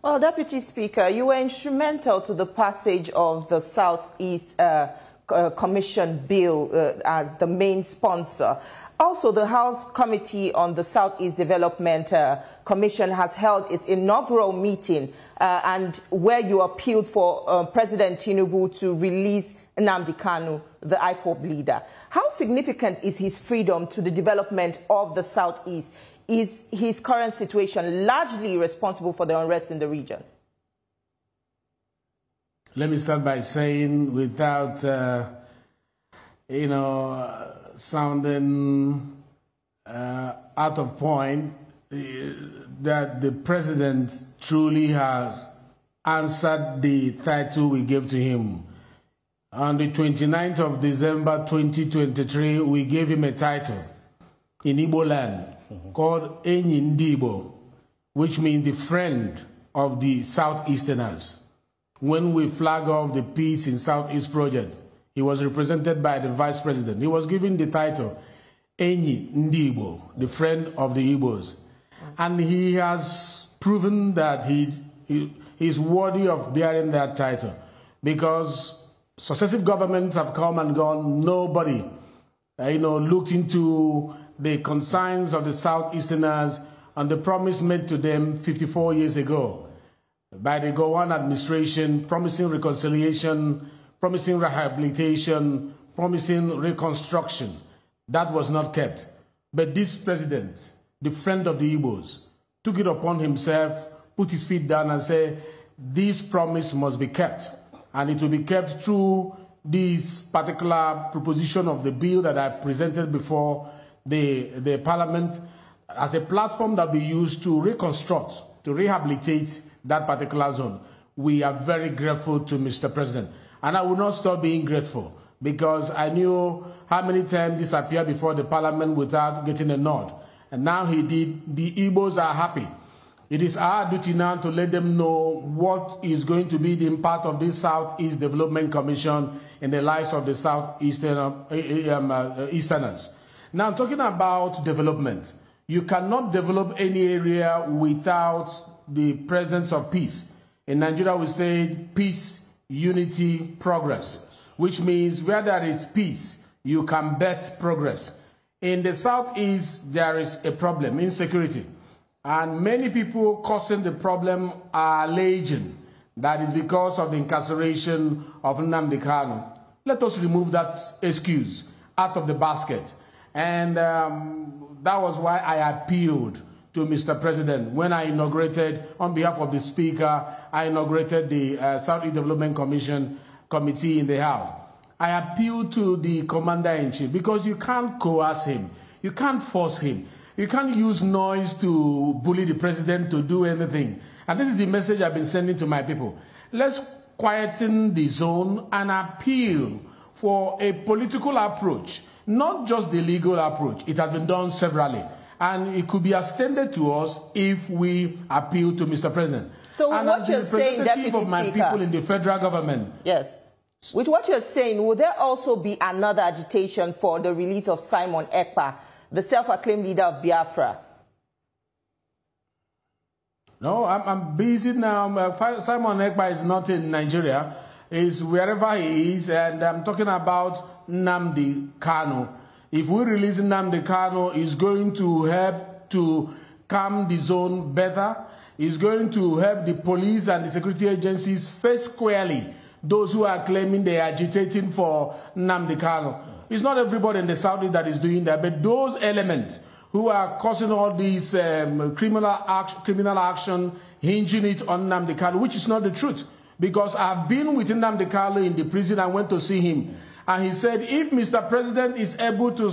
Well, Deputy Speaker, you were instrumental to the passage of the Southeast Commission bill as the main sponsor. Also, the House Committee on the Southeast Development Commission has held its inaugural meeting and where you appealed for President Tinubu to release Nnamdi Kanu, the IPOB leader. How significant is his freedom to the development of the Southeast? Is his current situation largely responsible for the unrest in the region? Let me start by saying, without, sounding out of point, that the president truly has answered the title we gave to him. On the 29th of December 2023, we gave him a title in Igbo land called Enyi Ndi Igbo, which means the friend of the Southeasterners. When we flag off the Peace in Southeast project, he was represented by the vice president. He was given the title Enyi Ndi Igbo, the friend of the Igbos. And he has proven that he is worthy of bearing that title, because successive governments have come and gone. Nobody, looked into the concerns of the Southeasterners and the promise made to them 54 years ago by the Gowon administration, promising reconciliation, promising rehabilitation, promising reconstruction. That was not kept. But this president, the friend of the Igbos, took it upon himself, put his feet down and said, this promise must be kept. And it will be kept through this particular proposition of the bill that I presented before the Parliament as a platform that we use to reconstruct, to rehabilitate that particular zone. We are very grateful to Mr. President. And I will not stop being grateful, because I knew how many times this appeared before the Parliament without getting a nod. And now he did. The Igbos are happy. It is our duty now to let them know what is going to be the impact of this Southeast Development Commission in the lives of the Easterners. Now, talking about development, you cannot develop any area without the presence of peace. In Nigeria, we say peace, unity, progress, which means where there is peace, you can bet progress. In the Southeast, there is a problem, insecurity. And many people causing the problem are alleging that is because of the incarceration of Nnamdi Kanu. Let us remove that excuse out of the basket. And that was why I appealed to Mr. President when I inaugurated, on behalf of the Speaker, I inaugurated the Southeast Development Committee in the House. I appealed to the Commander-in-Chief, because you can't coerce him. You can't force him. You can't use noise to bully the president to do anything. And this is the message I've been sending to my people. Let's quieten the zone and appeal for a political approach, not just the legal approach. It has been done severally. And it could be extended to us if we appeal to Mr. President. So what you're saying, Deputy Speaker, of my people in the federal government. Yes. With what you're saying, will there also be another agitation for the release of Simon Ekpa, the self-acclaimed leader of Biafra? No, I'm busy now. Simon Ekpa is not in Nigeria. He's wherever he is, and I'm talking about Nnamdi Kanu. If we release Nnamdi Kanu, it's going to help to calm the zone better. It's going to help the police and the security agencies face squarely those who are claiming they are agitating for Nnamdi Kanu. It's not everybody in the Southeast that is doing that, but those elements who are causing all these criminal action, hinging it on Nnamdi Kanu, which is not the truth. Because I've been with Nnamdi Kanu in the prison. I went to see him. And he said, if Mr. President is able to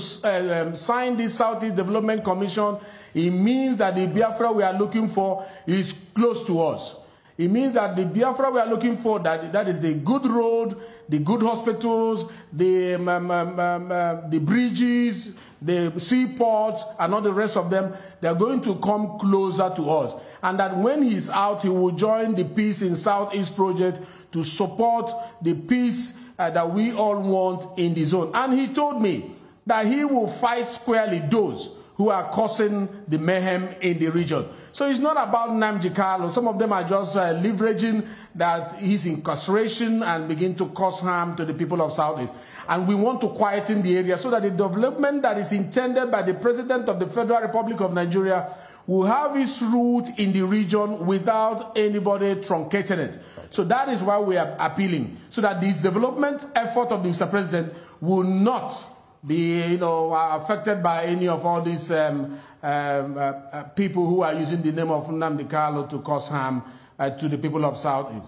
sign this Southeast Development Commission, it means that the Biafra we are looking for is close to us. It means that the Biafra we are looking for, that is the good road, the good hospitals, the bridges, the seaports, and all the rest of them, they are going to come closer to us. And that when he's out, he will join the Peace in Southeast project to support the peace that we all want in the zone. And he told me that he will fight squarely those who are causing the mayhem in the region. So it's not about Nnamdi Kanu. Some of them are just leveraging that he's incarceration and begin to cause harm to the people of Southeast. And we want to quieten the area so that the development that is intended by the President of the Federal Republic of Nigeria will have its root in the region without anybody truncating it. So that is why we are appealing, so that this development effort of Mr. President will not be, affected by any of all these people who are using the name of Nnamdi Kanu to cause harm to the people of Southeast.